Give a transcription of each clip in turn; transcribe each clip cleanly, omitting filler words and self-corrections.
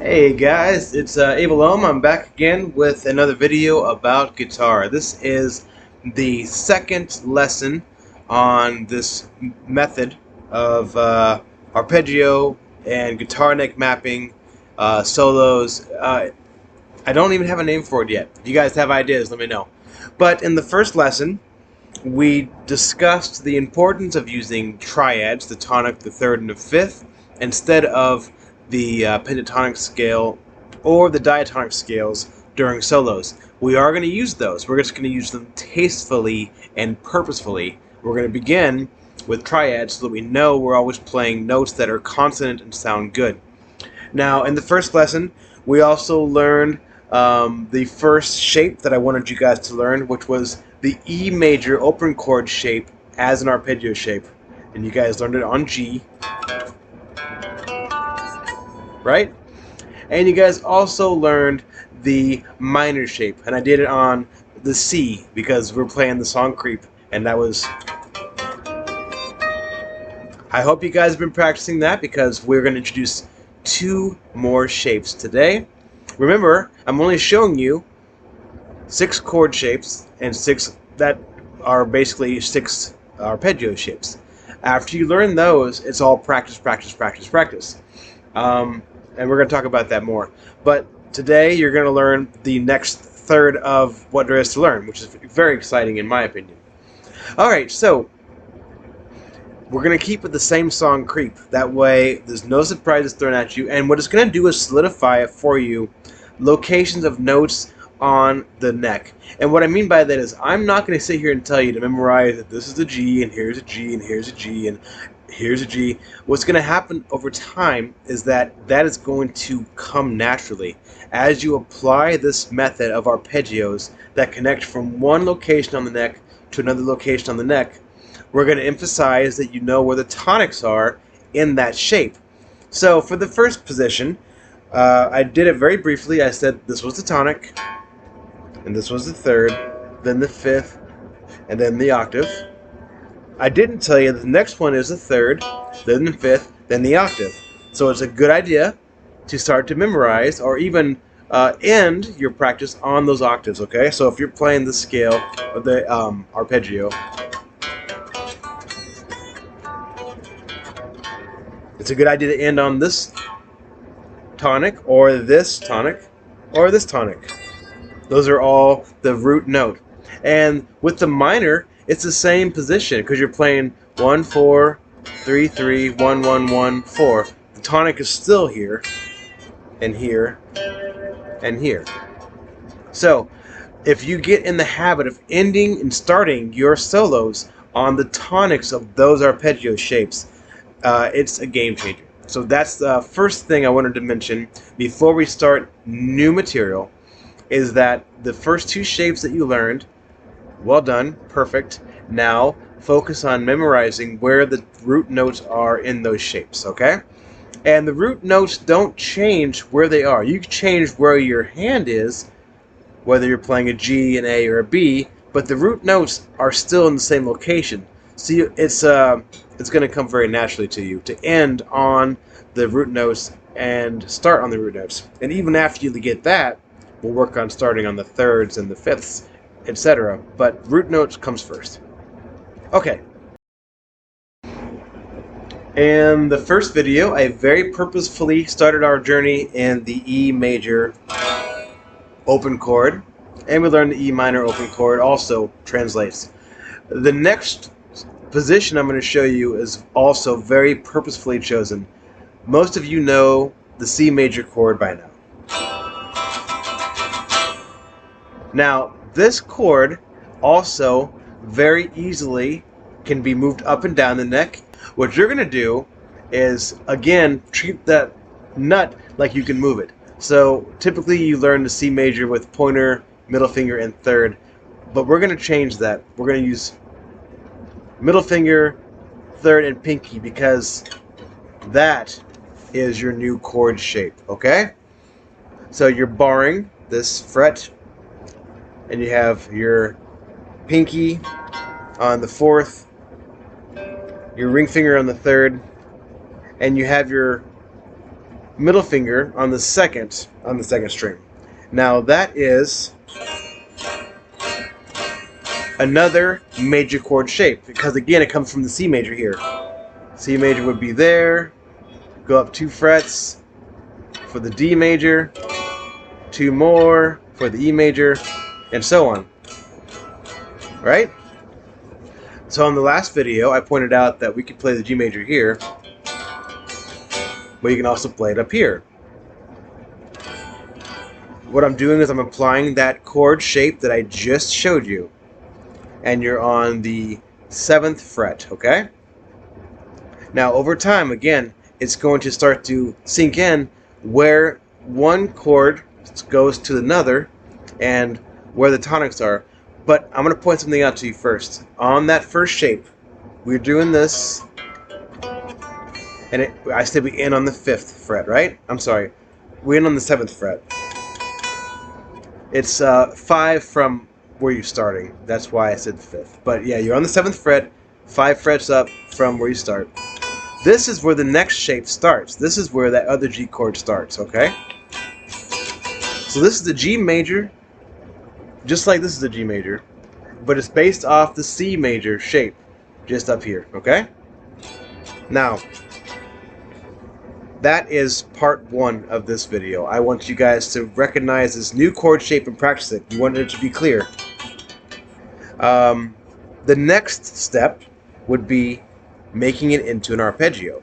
Hey guys, it's Abel AUM. I'm back again with another video about guitar. This is the second lesson on this method of arpeggio and guitar neck mapping, solos. I don't even have a name for it yet. If you guys have ideas, let me know. But in the first lesson, we discussed the importance of using triads, the tonic, the third, and the fifth, instead of the pentatonic scale or the diatonic scales during solos. We are going to use those. We're just going to use them tastefully and purposefully. We're going to begin with triads so that we know we're always playing notes that are consonant and sound good. Now, in the first lesson, we also learned the first shape that I wanted you guys to learn, which was the E major open chord shape as an arpeggio shape. And you guys learned it on G, right? And you guys also learned the minor shape, and I did it on the C because we're playing the song Creep, and that was... I hope you guys have been practicing that because we're going to introduce two more shapes today. Remember, I'm only showing you 6 chord shapes and 6 that are basically 6 arpeggio shapes. After you learn those, it's all practice, practice, practice, practice. And we're going to talk about that more. But today you're going to learn the next third of what there is to learn, which is very exciting in my opinion. Alright, so we're going to keep with the same song Creep. That way there's no surprises thrown at you. And what it's going to do is solidify it for you locations of notes on the neck. And what I mean by that is I'm not going to sit here and tell you to memorize that this is a G and here's a G and here's a G and here's a G. What's going to happen over time is that is going to come naturally as you apply this method of arpeggios that connect from one location on the neck to another location on the neck. We're going to emphasize that you know where the tonics are in that shape. So for the first position, I did it very briefly. I said this was the tonic, and this was the third, then the fifth, and then the octave. I didn't tell you the next one is the third, then the fifth, then the octave. So it's a good idea to start to memorize or even end your practice on those octaves, okay? So if you're playing the scale of the arpeggio, it's a good idea to end on this tonic or this tonic or this tonic. Those are all the root note. And with the minor, it's the same position because you're playing 1 4 3 3 1 1 1 4. The tonic is still here and here and here. So if you get in the habit of ending and starting your solos on the tonics of those arpeggio shapes, it's a game changer. So that's the first thing I wanted to mention before we start new material, is that the first 2 shapes that you learned, well done, perfect. Now focus on memorizing where the root notes are in those shapes, okay? And the root notes don't change where they are. You can change where your hand is, whether you're playing a G, an A, or a B, but the root notes are still in the same location. So it's going to come very naturally to you to end on the root notes and start on the root notes. And even after you get that, we'll work on starting on the thirds and the fifths, etc. But root notes comes first. Okay. In the first video, I very purposefully started our journey in the E major open chord, and we learned the E minor open chord also translates. The next position I'm going to show you is also very purposefully chosen. Most of you know the C major chord by now. Now, this chord also very easily can be moved up and down the neck. What you're going to do is, again, treat that nut like you can move it. So typically you learn the C major with pointer, middle finger, and third, but we're going to change that. We're going to use middle finger, third, and pinky because that is your new chord shape, okay? So you're barring this fret, and you have your pinky on the fourth, your ring finger on the third, and you have your middle finger on the second string. Now that is another major chord shape, because again it comes from the C major here. C major would be there, go up 2 frets for the D major, 2 more for the E major, and so on. Right? So in the last video I pointed out that we could play the G major here, but you can also play it up here. What I'm doing is I'm applying that chord shape that I just showed you, and you're on the 7th fret, okay? Now over time, again, it's going to start to sink in where one chord goes to another and where the tonics are. But I'm going to point something out to you first. On that first shape, we're doing this, and I said we end on the 5th fret, right? I'm sorry, we end on the 7th fret. It's 5 from where you're starting. That's why I said the 5th. But yeah, you're on the 7th fret, 5 frets up from where you start. This is where the next shape starts. This is where that other G chord starts, okay? So this is the G major, just like this is the G major, but it's based off the C major shape, just up here, okay? Now, that is part 1 of this video. I want you guys to recognize this new chord shape and practice it. You want it to be clear. The next step would be making it into an arpeggio.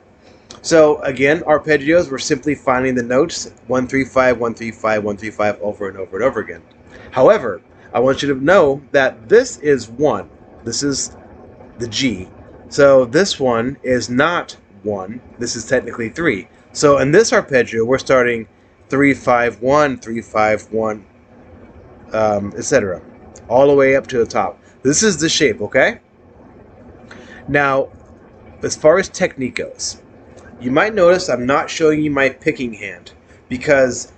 So again, arpeggios, we're simply finding the notes 1 3 5 1 3 5 1 3 5 over and over and over again. However, I want you to know that this is 1. This is the G. So this one is not 1. This is technically 3. So in this arpeggio, we're starting 3 5 1 3 5 1, etc., all the way up to the top. This is the shape, okay? Now, as far as technique goes, you might notice I'm not showing you my picking hand, because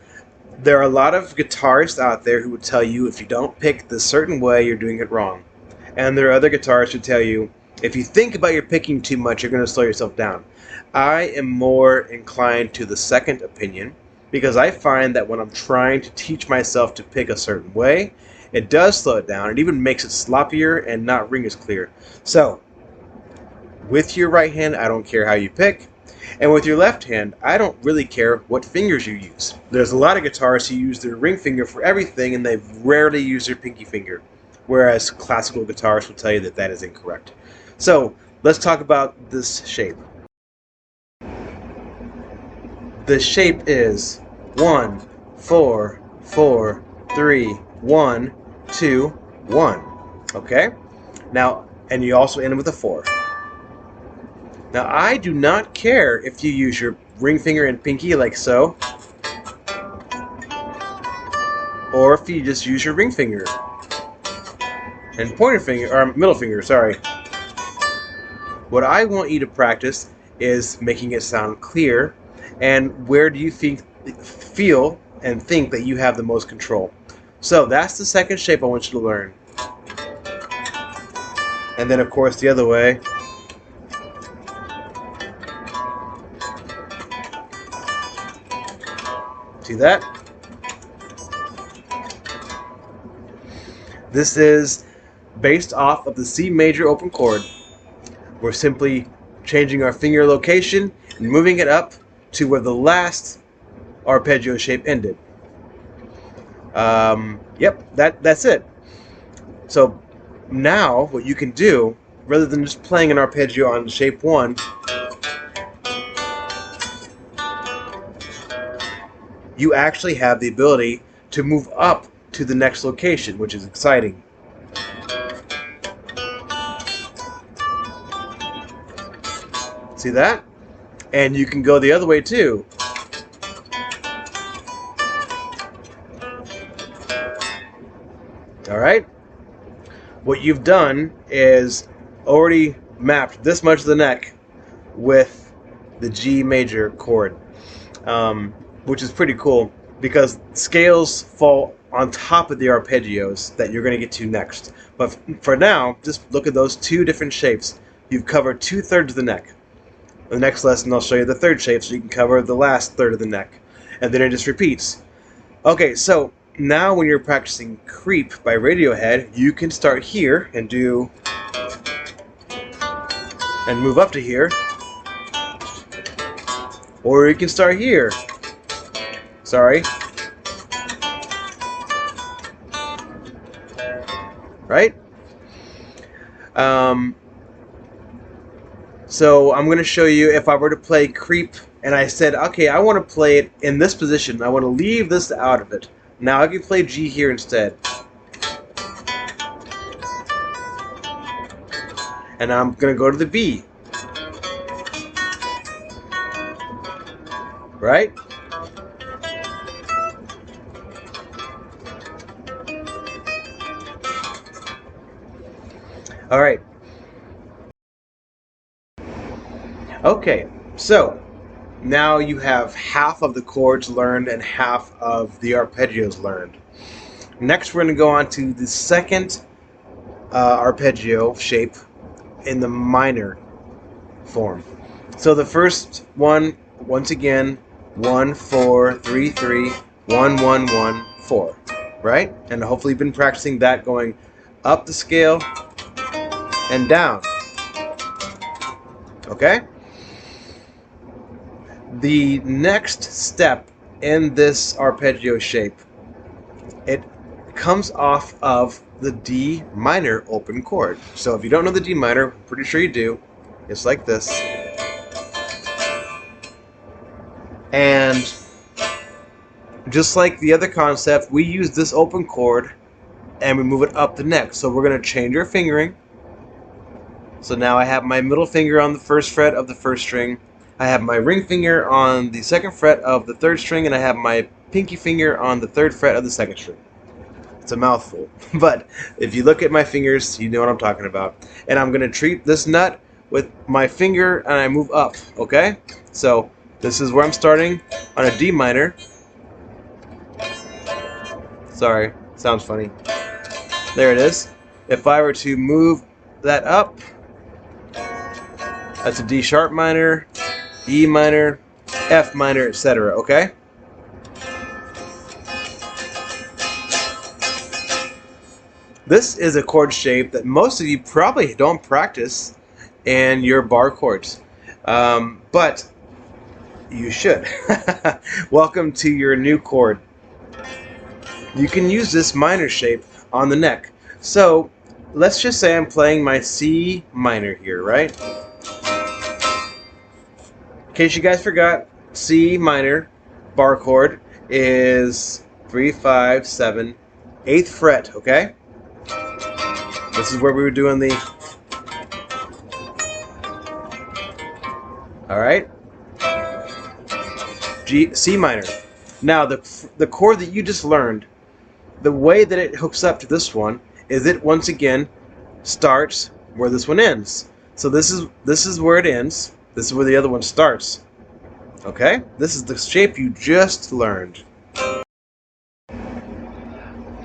there are a lot of guitarists out there who would tell you if you don't pick this certain way, you're doing it wrong. And there are other guitarists who tell you if you think about your picking too much, you're going to slow yourself down. I am more inclined to the second opinion, because I find that when I'm trying to teach myself to pick a certain way, it does slow it down. It even makes it sloppier and not ring as clear. So, with your right hand, I don't care how you pick. And with your left hand, I don't really care what fingers you use. There's a lot of guitarists who use their ring finger for everything, and they rarely use their pinky finger, whereas classical guitarists will tell you that that is incorrect. So let's talk about this shape. The shape is 1 4 4 3 1 2 1. Okay? Now, and you also end with a 4. Now, I do not care if you use your ring finger and pinky like so, or if you just use your ring finger and pointer finger, or middle finger, sorry. What I want you to practice is making it sound clear, and where do you feel and think that you have the most control. So that's the second shape I want you to learn. And then, of course, the other way. See that? This is based off of the C major open chord. We're simply changing our finger location and moving it up to where the last arpeggio shape ended. Yep, that's it. So now what you can do, rather than just playing an arpeggio on shape 1, you actually have the ability to move up to the next location, which is exciting. See that? And you can go the other way too. Alright? What you've done is already mapped this much of the neck with the G major chord, which is pretty cool because scales fall on top of the arpeggios that you're going to get to next. But for now, just look at those two different shapes. You've covered 2/3 of the neck. the next lesson I'll show you the third shape so you can cover the last third of the neck. And then it just repeats. Okay, so now when you're practicing Creep by Radiohead, you can start here and do, and move up to here. Or you can start here. Sorry. Right? So I'm going to show you if I were to play Creep and I said, okay, I want to play it in this position. I want to leave this out of it. Now I can play G here instead. And I'm going to go to the B. Right? All right. Okay, so now you have half of the chords learned and half of the arpeggios learned. Next, we're going to go on to the second arpeggio shape in the minor form. So the first one, once again, 1 4 3 3 1 1 1 4, right? And hopefully you've been practicing that going up the scale and down. Okay? The next step in this arpeggio shape, it comes off of the D minor open chord. So if you don't know the D minor, I'm pretty sure you do. It's like this. And just like the other concept, we use this open chord and we move it up the neck. So we're going to change our fingering. So now I have my middle finger on the first fret of the first string. I have my ring finger on the second fret of the third string, and I have my pinky finger on the third fret of the second string. It's a mouthful, but if you look at my fingers, you know what I'm talking about. And I'm going to treat this nut with my finger, and I move up, okay? So this is where I'm starting on a D minor. Sorry, sounds funny. There it is. If I were to move that up, that's a D sharp minor, E minor, F minor, etc. Okay? This is a chord shape that most of you probably don't practice in your bar chords, but you should. Welcome to your new chord. You can use this minor shape on the neck. So let's just say I'm playing my C minor here, right? In case you guys forgot, C minor bar chord is 3, 5, 7, 8th fret, okay? This is where we were doing the... Alright? C minor. Now, the chord that you just learned, the way that it hooks up to this one is it once again starts where this one ends. So this is where it ends. This is where the other one starts. Okay? This is the shape you just learned.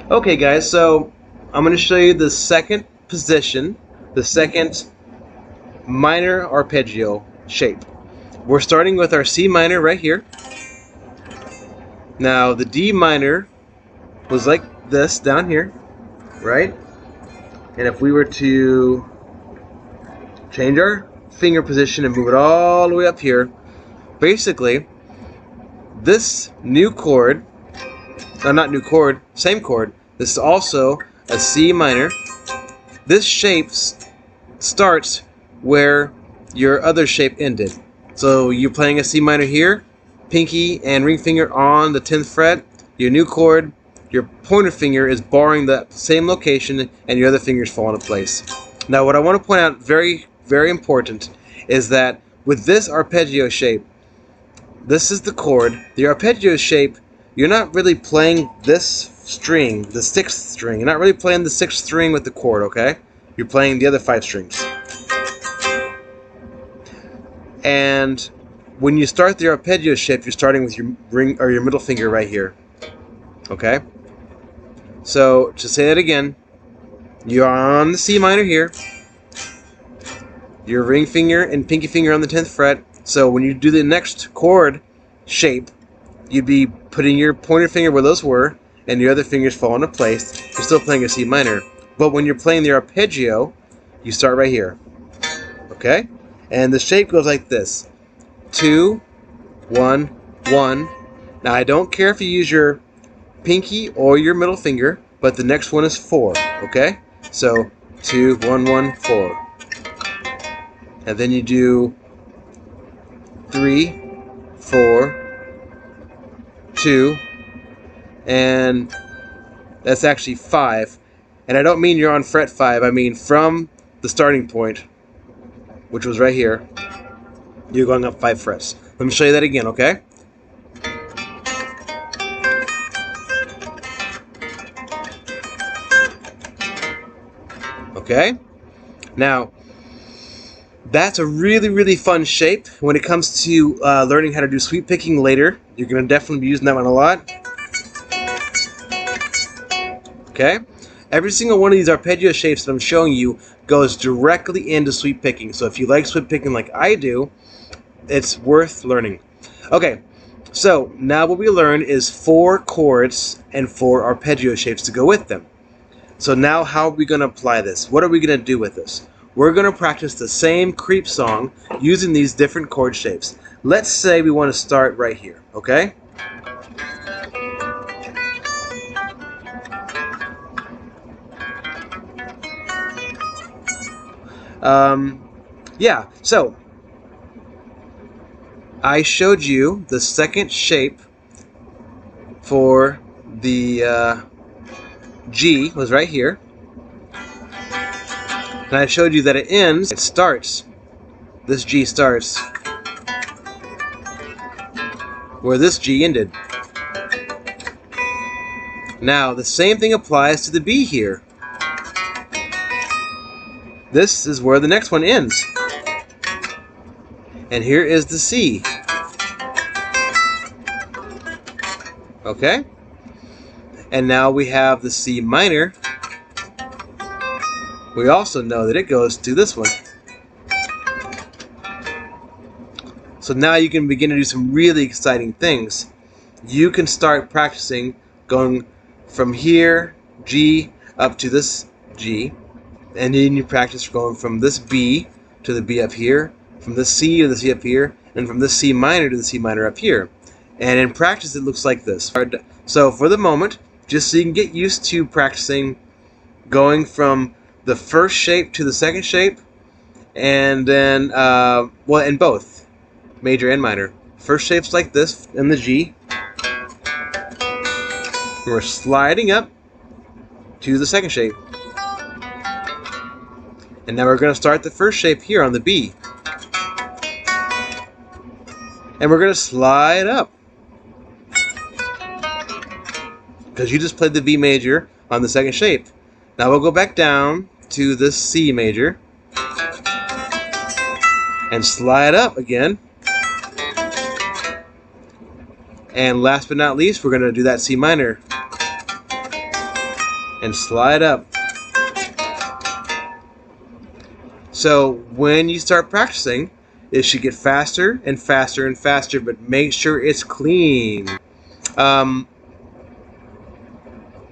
Okay guys, so I'm going to show you the second position, the second minor arpeggio shape. We're starting with our C minor right here. Now the D minor was like this down here, right? And if we were to change our finger position and move it all the way up here, basically this new chord, not new chord, same chord, this is also a C minor. This shape starts where your other shape ended. So you're playing a C minor here, pinky and ring finger on the 10th fret. Your new chord, your pointer finger is barring that same location, and your other fingers fall into place. Now what I want to point out, very, very important, is that with this arpeggio shape, this is the chord. The arpeggio shape, you're not really playing this string, the 6th string. You're not really playing the 6th string with the chord, okay? You're playing the other 5 strings. And when you start the arpeggio shape, you're starting with your ring or your middle finger right here. Okay? So, to say that again, you're on the C minor here. Your ring finger and pinky finger on the 10th fret. So when you do the next chord shape, you'd be putting your pointer finger where those were, and your other fingers fall into place. You're still playing a C minor. But when you're playing the arpeggio, you start right here. Okay? And the shape goes like this. 2, 1, 1. Now I don't care if you use your pinky or your middle finger, but the next one is 4. Okay? So 2, 1, 1, 4. And then you do 3, 4, 2, and that's actually 5. And I don't mean you're on fret 5, I mean from the starting point, which was right here, you're going up 5 frets. Let me show you that again, okay? Okay? Now, that's a really, really fun shape. When it comes to learning how to do sweep picking later, you're going to definitely be using that one a lot. Okay? Every single one of these arpeggio shapes that I'm showing you goes directly into sweep picking. So if you like sweep picking like I do, it's worth learning. Okay, so now what we learned is 4 chords and 4 arpeggio shapes to go with them. So now how are we going to apply this? What are we going to do with this? We're going to practice the same creep song using these different chord shapes. Let's say we want to start right here, okay? Yeah, so I showed you the second shape for the G was right here. And I showed you that it starts, this G starts where this G ended. Now, the same thing applies to the B here. This is where the next one ends. And here is the C. Okay? And now we have the C minor. We also know that it goes to this one. So now you can begin to do some really exciting things. You can start practicing going from here, G, up to this G. And then you practice going from this B to the B up here, from the C to the C up here, and from the C minor to the C minor up here. And in practice it looks like this. So for the moment, just so you can get used to practicing going from the first shape to the second shape, and then, well, in both, major and minor. First shape's like this in the G. We're sliding up to the second shape. And now we're going to start the first shape here on the B. And we're going to slide up, because you just played the B major on the second shape. Now we'll go back down to the C major and slide up again. And last but not least, we're going to do that C minor and slide up. So when you start practicing, it should get faster and faster and faster, but make sure it's clean.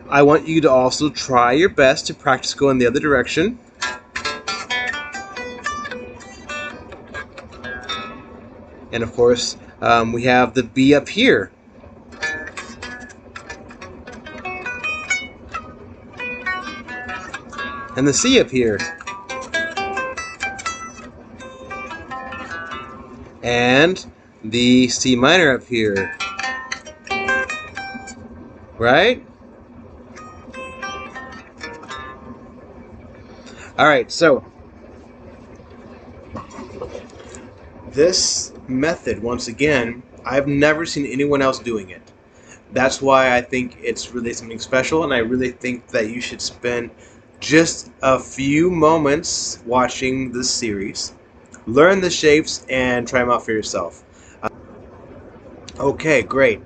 I want you to also try your best to practice going the other direction. And of course, we have the B up here. And the C up here. And the C minor up here. Right? Alright, so this method, once again, I've never seen anyone else doing it. That's why I think it's really something special, and I really think that you should spend just a few moments watching this series. Learn the shapes and try them out for yourself. Okay, great.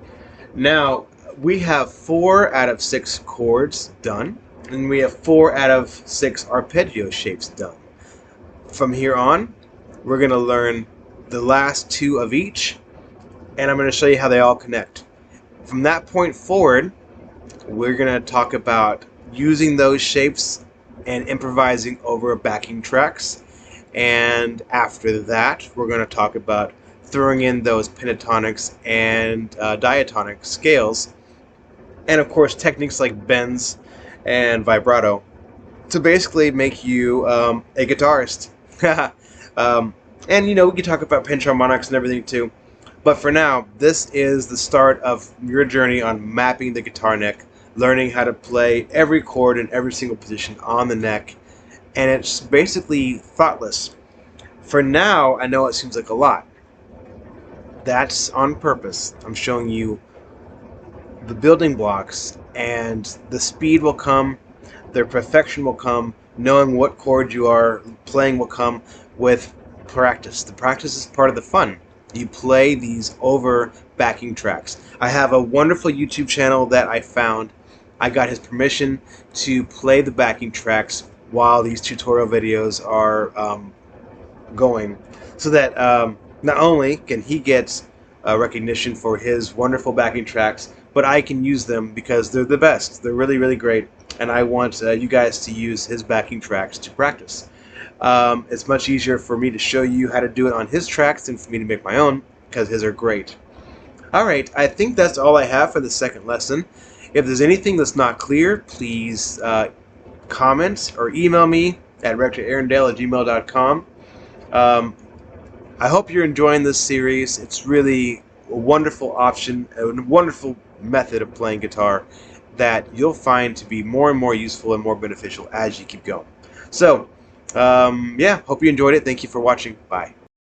Now, we have 4 out of 6 chords done, and we have 4 out of 6 arpeggio shapes done. From here on, we're going to learn the last two of each, and I'm going to show you how they all connect. From that point forward, we're going to talk about using those shapes and improvising over backing tracks. And after that, we're going to talk about throwing in those pentatonics and diatonic scales, and of course techniques like bends and vibrato to basically make you a guitarist. And you know, we can talk about pinch harmonics and everything too. But for now, this is the start of your journey on mapping the guitar neck, learning how to play every chord in every single position on the neck, and it's basically thoughtless. For now, I know it seems like a lot. That's on purpose. I'm showing you the building blocks, and the speed will come, the perfection will come, knowing what chord you are playing will come with practice. The practice is part of the fun. You play these over backing tracks. I have a wonderful YouTube channel that I found. I got his permission to play the backing tracks while these tutorial videos are going, so that not only can he get recognition for his wonderful backing tracks, but I can use them because they're the best. They're really, really great, and I want you guys to use his backing tracks to practice. It's much easier for me to show you how to do it on his tracks than for me to make my own, because his are great. Alright, I think that's all I have for the second lesson. If there's anything that's not clear, please comment or email me at rectorarondale@gmail.com. I hope you're enjoying this series. It's really a wonderful option, a wonderful method of playing guitar that you'll find to be more and more useful and more beneficial as you keep going. So, yeah, hope you enjoyed it. Thank you for watching. Bye.